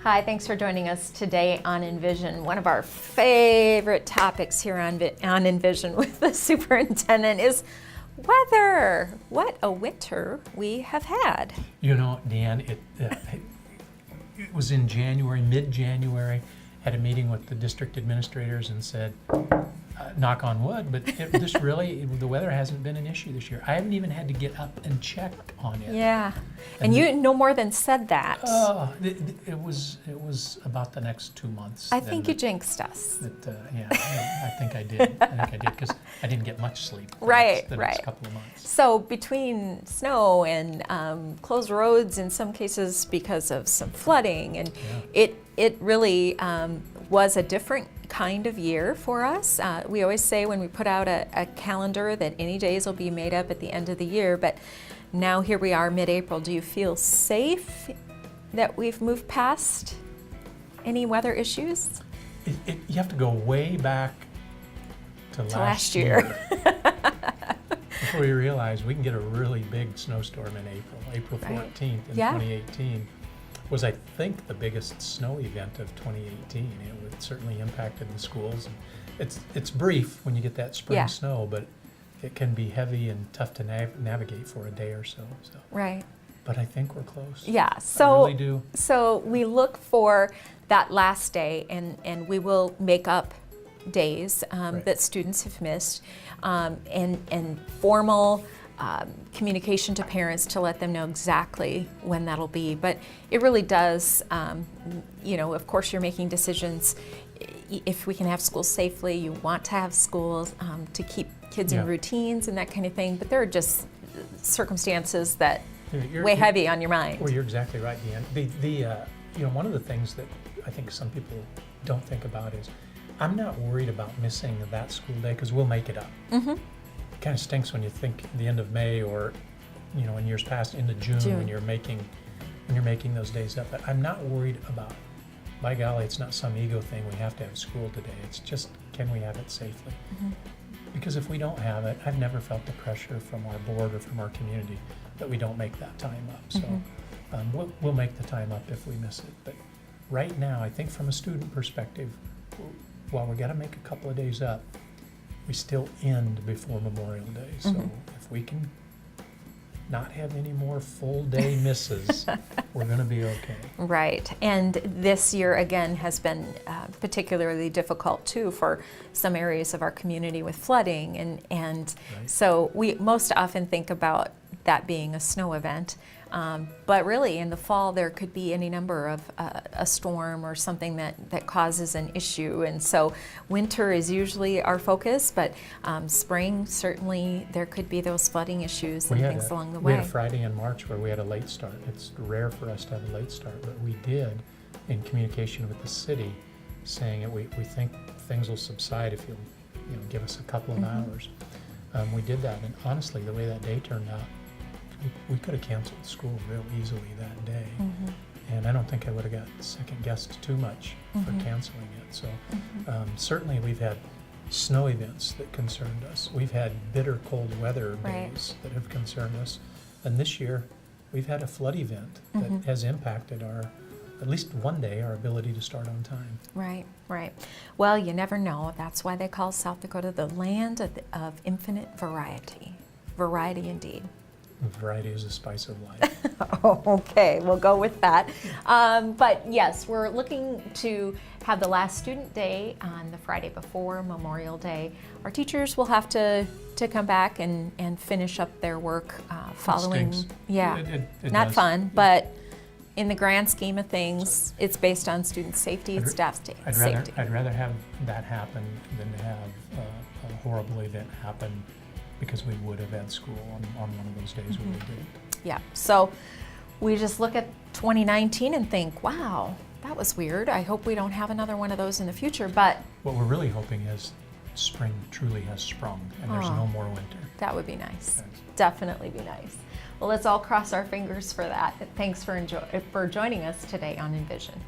Hi, thanks for joining us today on Envision. One of our favorite topics here on Envision with the superintendent is weather. What a winter we have had. You know, Deanne, it was in January, mid-January, had a meeting with the district administrators and said, knock on wood, but the weather hasn't been an issue this year. I haven't even had to get up and check on it. Yeah, and you no more than said that. It was about the next 2 months. I think you jinxed us. Yeah, I think I did. Because I didn't get much sleep the next couple of months. So between snow and closed roads in some cases because of some flooding, and it really was a different kind of year for us. We always say when we put out a calendar that any days will be made up at the end of the year, but now here we are mid-April. Do you feel safe that we've moved past any weather issues? You have to go way back to last year. Before you realize we can get a really big snowstorm in April 14th in 2018. Was, I think, the biggest snow event of 2018. It certainly impacted the schools. It's brief when you get that spring snow, but it can be heavy and tough to navigate for a day or so. Right. But I think we're close. Yeah. So, I really do. So we look for that last day, and we will make up days that students have missed, and formal communication to parents to let them know exactly when that'll be. But it really does, of course you're making decisions. If we can have schools safely, you want to have schools to keep kids in routines and that kind of thing. But there are just circumstances that weigh heavy on your mind. Well, you're exactly right, Deanne. One of the things that I think some people don't think about is I'm not worried about missing that school day because we'll make it up. Mm-hmm. It kind of stinks when you think the end of May or, in years past into June. when you're making those days up. But I'm not worried about, by golly, it's not some ego thing. We have to have school today. It's just, can we have it safely? Mm-hmm. Because if we don't have it, I've never felt the pressure from our board or from our community that we don't make that time up. So we'll make the time up if we miss it. But right now, I think from a student perspective, while we got to make a couple of days up, we still end before Memorial Day. So if we can not have any more full day misses, we're going to be okay. Right. And this year, again, has been particularly difficult, too, for some areas of our community with flooding. And so we most often think about that being a snow event. But really, in the fall, there could be any number of a storm or something that causes an issue. And so winter is usually our focus, but spring, certainly, there could be those flooding issues and things along the way. We had a Friday in March where we had a late start. It's rare for us to have a late start, but we did, in communication with the city, saying that we think things will subside if you'll give us a couple of hours. We did that, and honestly, the way that day turned out, we could have canceled school real easily that day. And I don't think I would have got second-guessed too much for canceling it. So certainly we've had snow events that concerned us. We've had bitter cold weather days that have concerned us. And this year we've had a flood event that has impacted at least one day, our ability to start on time. Right. Well, you never know. That's why they call South Dakota the land of infinite variety. Variety indeed. Variety is the spice of life. Okay, we'll go with that. But yes, we're looking to have the last student day on the Friday before Memorial Day. Our teachers will have to come back and finish up their work following. It not does. Fun, but in the grand scheme of things, it's based on student safety and staff safety. I'd rather have that happen than to have a horrible event happen, because we would have had school on one of those days when we didn't. Yeah, so we just look at 2019 and think, wow, that was weird. I hope we don't have another one of those in the future, but what we're really hoping is spring truly has sprung and there's no more winter. That would be nice. Definitely be nice. Well, let's all cross our fingers for that. Thanks for joining us today on Envision.